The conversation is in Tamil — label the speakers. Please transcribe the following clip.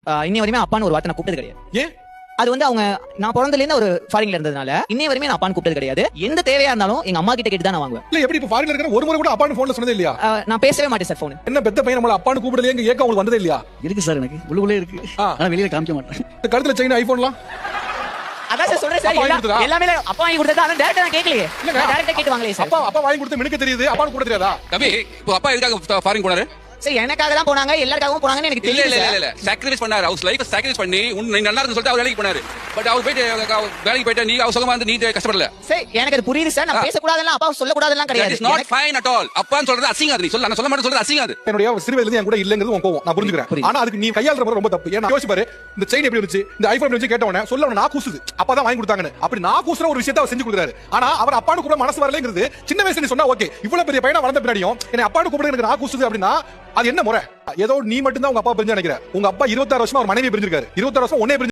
Speaker 1: இன்னி வரையுமே அப்பான்னு ஒரு வார்த்தை நான் கூப்பிட்டது கிடையாது.
Speaker 2: ஏன்?
Speaker 1: அது வந்து அவங்க நான் பிறந்ததுல ஒரு ஃபாரின்ல இருந்ததுனால இன்னை வரையுமே நான் அப்பான்னு கூப்பிட்டது கிடையாது. எந்த தேவையா இருந்தாலும் எங்க அம்மா கிட்ட கேட்டு தான் நான் வாங்குவேன்.
Speaker 2: இல்ல எப்படி இப்ப ஃபாரின்ல இருக்கிற ஒரு முறை கூட அப்பான்னு போன்ல சொன்னதே இல்லையா?
Speaker 1: நான் பேசவே மாட்டேன் சார் போன்.
Speaker 2: என்ன பெத்த பையன் நம்மள அப்பான்னு கூப்பிடலையேங்க ஏக்கம் உங்களுக்கு வந்ததே இல்லையா?
Speaker 3: இருக்கு சார், எனக்கு உள்ளுக்குள்ளே இருக்கு. ஆனா வெளியில காமிக்க மாட்டேன்.
Speaker 2: இந்த கழுத்துல செயின் ஐபோன்லாம்
Speaker 1: அதான் சார் சொல்றேன் சார். எல்லாமே அப்பா வாங்கி கொடுத்தது. அதான் டைரக்டா நான் கேட்கலையே. டைரக்டா கேட்டு வாங்கலையே சார்.
Speaker 2: அப்பா வாங்கி கொடுத்து மினுக்கு தெரியுது, அப்பான்னு கூட தெரியாதா?
Speaker 4: தம்பி இப்போ அப்பா எதுக்காக ஃபாரின் போனாரு?
Speaker 1: சார் எனக்காக தான் போனாங்க, எல்லாருக்காகவும் போனாங்கன்னு எனக்கு தெரியல.
Speaker 4: இல்ல சாக்ரிஃபைஸ் பண்ணாரு. அவர் லைஃப் சாக்ரிஃபைஸ் பண்ணி நீ நல்லா இருக்கு சொல்லிட்டு அவர் வேலைக்கு போனாரு. பட் அவர் போயிட்டு வேலைக்கு போயிட்டு நீ அவர் சுகமா வந்து நீ கஷ்டப்படல.
Speaker 1: சார் எனக்கு அது புரியுது சார். நான் பேச கூடாதெல்லாம் அப்பா சொல்ல கூடாதெல்லாம் கிடையாது.
Speaker 4: It's not fine at all. அப்பான்னு சொல்றது அசிங்கம். நீ சொல்ல நான் சொல்ல மாட்டேன் சொல்றது அசிங்கம்.
Speaker 2: என்னுடைய சிறு வயதுல என் கூட இல்லங்கிறது உன் கோவம் நான் புரிஞ்சுக்கிறேன். ஆனா அதுக்கு நீ கையாளுற முறை ரொம்ப தப்பு. ஏன்னா யோசிச்சு பாரு, இந்த செயின் எப்படி இருந்துச்சு, இந்த ஐபோன் எப்படி இருந்துச்சு கேட்டவனே சொல்ல நான் கூசுது அப்பதான் வாங்கி கொடுத்தாங்கன்னு. அப்படி நான் கூசுற ஒரு விஷயத்தை அவர் செஞ்சு கொடுக்குறாரு. ஆனா அவர் அப்பான்னு கூட மனசு வரலங்கிறது சின்ன வயசுல நீ சொன்னா ஓகே. இவ்வளவு பெரிய பையனா வளர்ந்த பின்னாடியும் என்ன அப்பான்னு கூப்பிடுறது எனக்கு நான் கூசுது அப்படின்னா அது என்ன முறை? ஏதோ நீ மட்டும் தான் உங்க அப்பா பிரிஞ்சு நினைக்கிற. உங்க அப்பா 26 வருஷமா ஒரு மனைவி பிரிஞ்சிருக்காரு. 26 வருஷம் ஒன்னே